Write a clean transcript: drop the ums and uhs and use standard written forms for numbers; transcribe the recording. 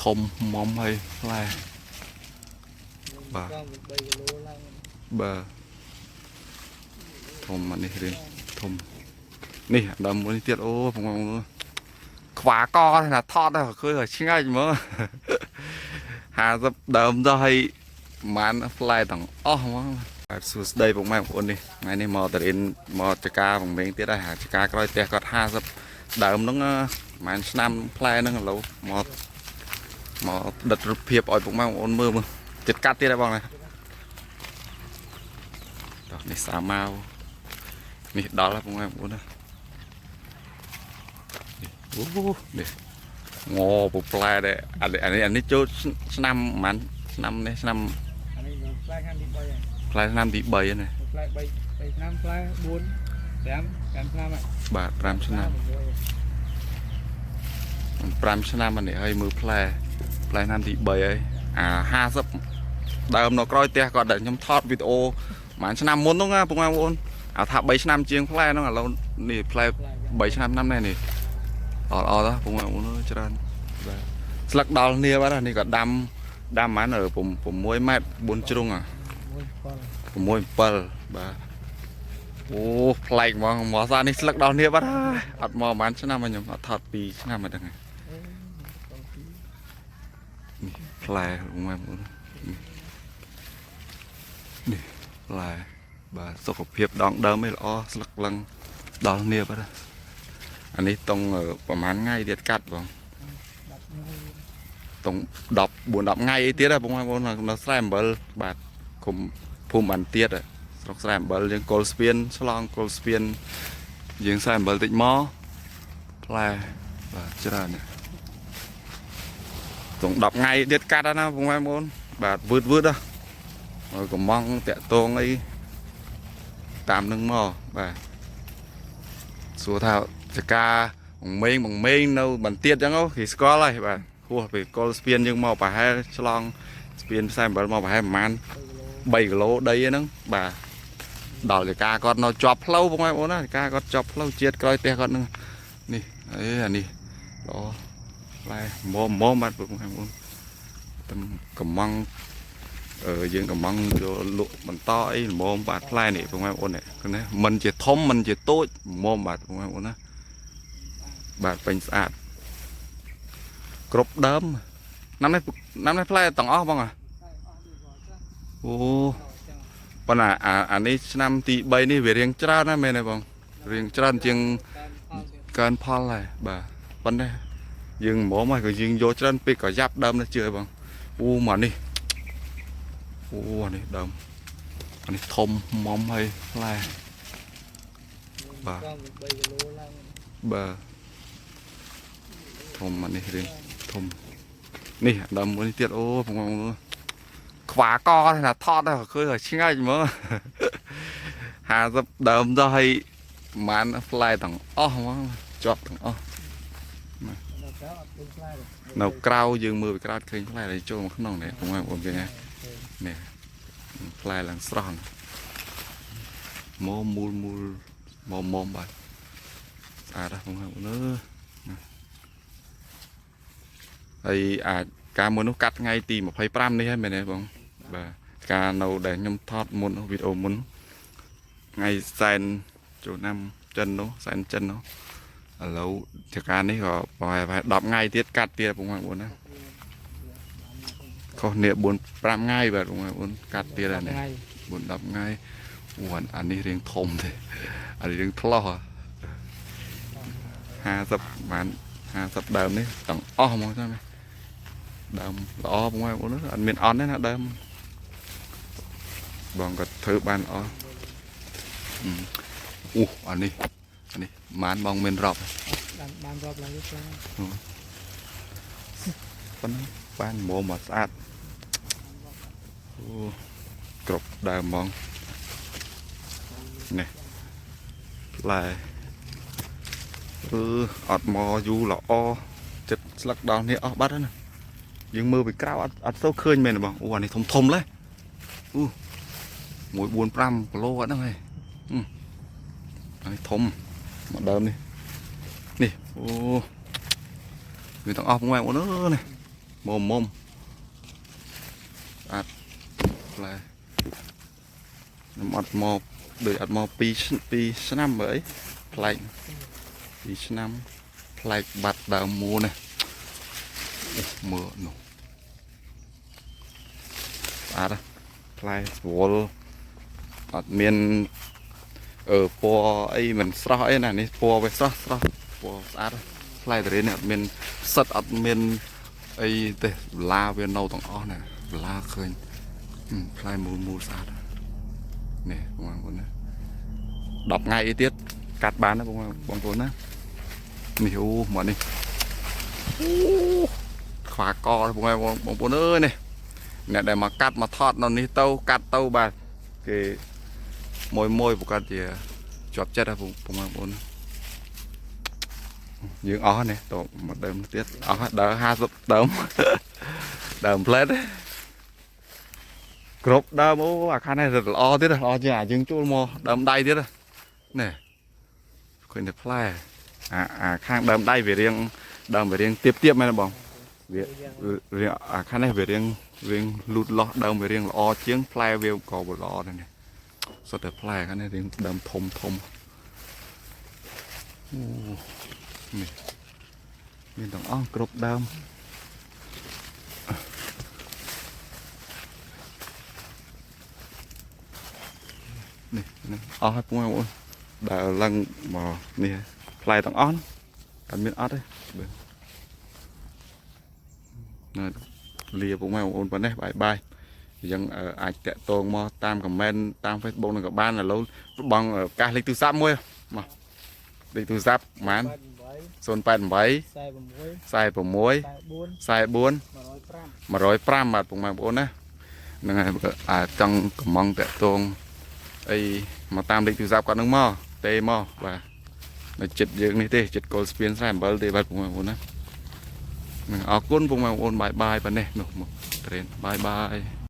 ធំមុំហើយផ្លែបាទបាទធំអានេះរៀងធំនេះដើមមួយទៀតអូបងខ្វាកណាថតឃើញឆ្ងាយមើល50ដើមទៅហើយបានផ្លែទាំងអស់ហ្មងបាទសួស្ដីបងប្អូននេះថ្ងៃនេះមកតរៀនមកចកាបងមេងទៀតហើយចកាក្រោយផ្ទះគាត់50ដើមហ្នឹងប្រហែលឆ្នាំផ្លែហ្នឹងឥឡូវមកដិតរូបភាពឲ្យបងប្អូនមើលចិត្តកាត់ទៀតហើយបងណានេះសាម៉ាវនេះដល់ហើយបងប្អូនណាអូនេះងពូផ្លែដែរអានេះចូលឆ្នាំប្រហែលឆ្នាំនេះឆ្នាំអានេះផ្លែឆ្នាំទី3ហើយផ្លែឆ្នាំទី3ហ្នឹងផ្លែ3ឆ្នាំផ្លែ4 5ឆ្នាំហើយបាទ5ឆ្នាំ5ឆ្នាំនេះហើយមើលផ្លែឆ្នាំទី3ហើយអា50ដើមនៅក្រោយផ្ទះគាត់ដែលខ្ញុំថតវីដេអូប្រហែលឆ្នាំមុនហ្នឹងណាបងប្អូនថា3ឆ្នាំជាងផ្លែហ្នឹងឥឡូវនេះផ្លែ3ឆ្នាំណាស់នេះអត់ទៅបងប្អូនច្រើនបាទស្លឹកដល់គ្នាបាទនេះក៏ដាំប្រហែល6ម៉ែត្រ4ជ្រុង6 7បាទអូប្លែកហ្មងមកសានេះស្លឹកដល់គ្នាបាទអត់មកប្រហែលឆ្នាំខ្ញុំអត់ថត2ឆ្នាំហ្នឹងនេះផ្លែបងប្អូននេះផ្លែបាទសុខភាពដងដើមឯល្អស្លឹកឡើងដល់គ្នាបាទអានេះតុងប្រហែលថ្ងៃទៀតកាត់បងតុង14 10ថ្ងៃអីទៀតហ៎បងប្អូននៅស្រែអំបិលបាទគុំភូមិបានទៀតស្រុកស្រែអំបិលយើងកុលស្ពានឆ្លងកុលស្ពានយើងស្រែអំបិលតិចមកផ្លែបាទច្រើនតុង10ថ្ងៃទៀតកាត់ណាបងប្អូនបាទវឺតណាហើយកំងតាក់តងអីតាមនឹងមកបាទសួរថាចកាបងមេងនៅបន្ទាតអញ្ចឹងគេស្គាល់ហើយបាទហួសពីកុលស្ពានយើងមកប្រហែលឆ្លងស្ពានផ្សេងអំបិលមកប្រហែលប្រហែល3គីឡូដីហ្នឹងបាទដល់ចកាគាត់នៅជាប់ផ្លូវបងប្អូនណាចកាគាត់ជាប់ផ្លូវជាតិក្រោយផ្ទះគាត់ហ្នឹងនេះអានេះល្អផ្លែមុំបាទបងប្អូនតំកំងយើងកំងយកលក់បន្តអីមុំបាទផ្លែនេះបងប្អូននេះមិនជាធំមិនជាតូចមុំបាទបងប្អូនណាបាទពេញស្អាតគ្រប់ដើមnăm nayផ្លែទាំងអស់បងអូប៉ុន្តែអានេះឆ្នាំទី3នេះវារៀងច្រើនណាស់មែនទេបងរៀងច្រើនជាងកើនផលហើយបាទប៉ុន្តែយើងមុំហើយក៏យើងយកច្រើនពេកក៏យ៉ាប់ដើមនេះជឿបងអូមកនេះអូអានេះដើមអានេះធំមុំហើយផ្លែបាទបាទធំអានេះរៀងធំនេះដើមមួយទៀតអូបងប្អូនខ្វាកណាថតឃើញឆ្ងាយមើល50ដើមទៅហើយបានផ្លែទាំងអស់ហ្មងជាប់ទាំងអស់នៅក្រៅយើងមើលពីក្រៅឃើញផ្លែដែលចូលមកក្នុងនេះបងប្អូនឃើញនេះផ្លែឡើងស្រស់មូលមុំបាទស្អាតបងប្អូនហើយអាចការមួយនោះកាត់ថ្ងៃទី25នេះហើយមែនទេបងបាទការនៅដែលខ្ញុំថតមុនវីដេអូមុនថ្ងៃសែនចូលឆ្នាំចិននោះសែនចិននោះឥឡូវចការនេះក៏ប្រហែល10ថ្ងៃទៀតកាត់ទៀតបងប្អូនណាខុសនេះ4 5ថ្ងៃបាទបងប្អូនកាត់ទៀតហើយនេះ4 10ថ្ងៃអូអានេះរៀងធំទេអានេះរៀងថ្លោះ50បាន50ដើមនេះទាំងអស់ហ្មងចឹងដើមល្អបងប្អូនអត់មានអន់ទេណាដើមបងក៏ធ្វើបានល្អអូអានេះបានបងមានរាប់បានរាប់ឡើងទៅប៉ុណ្ណឹងបានមុំមកស្អាតអូគ្រប់ដើមហ្មងនេះផ្លែអត់មកយូរល្អចិត្តស្លឹកដល់នេះអស់បាត់ហើយណាយើងមើលពីក្រៅអត់ទៅឃើញមែនទេបងអូអានេះធំលេអូ1 4 5គីឡូអត់ហ្នឹងហើយអានេះធំមកដើមនេះអូវាទាំងអស់បងប្អូននេះ មុំអត់ផ្លែខ្ញុំអត់មកដូចអត់មក2ឆ្នាំបើអីប្លែក2ឆ្នាំប្លែកបាត់ដើមមូនេះមើលនោះស្អាតផ្លែស្រួលអត់មានពណ៌អីមិនស្រស់អីណានេះពណ៌វាស្រស់ពណ៌ស្អាតផ្លែតរេនអត់មានសិតអត់មានអីទេបន្លាវានៅទាំងអស់ណាបន្លាឃើញផ្លែមូលស្អាតនេះបងប្អូនណា10ថ្ងៃអីទៀតកាត់បានណាបងប្អូនណានេះអូមកនេះខ្វាកបងប្អូនអើយនេះអ្នកដែលមកកាត់មកថតនៅនេះទៅកាត់ទៅបាទគេមួយប្រកាសជាជាប់ចិត្តហ៎បងប្អូនយើងអស់នេះតមកដើមទៀតអស់ដើម50ដើមដើមផ្លែតគ្រប់ដើមអូអាខាងនេះល្អទៀតល្អជាងយើងចូលមកដើមដៃទៀតនេះឃើញតែផ្លែអាខាងដើមដៃវារៀងដើមវារៀងទៀបមែនទេបងវារៀងអាខាងនេះវារៀងលូតលាស់ដើមវារៀងល្អជាងផ្លែវាក៏ល្អដែរនេះសុទ្ធតែផ្លែខាងនេះរៀងដើមធំនេះមានទាំងអស់គ្រប់ដើមនេះអស់ហើយបងប្អូនដើរឡើងមកនេះផ្លែទាំងអស់អត់មានអត់ទេនៅលាបងប្អូនប៉ុណ្ណេះបាយយើងអាចតាក់ទងមកតាមខមមិនតាម Facebook នឹងក៏បានឥឡូវបងកាសលេខទូរស័ព្ទមួយមកលេខទូរស័ព្ទប្រហែល088 46 44 105បាទបងប្អូនណាហ្នឹងហើយចង់កំងតាក់ទងអីមកតាមលេខទូរស័ព្ទគាត់នឹងមកទេមកបាទនៅចិត្តយើងនេះទេចិត្តកុលស្ពានស្រែអំបិលទេបាទបងប្អូនណាអរគុណបងប្អូនបាយប៉ុណ្ណេះនោះមកត្រេនបាយ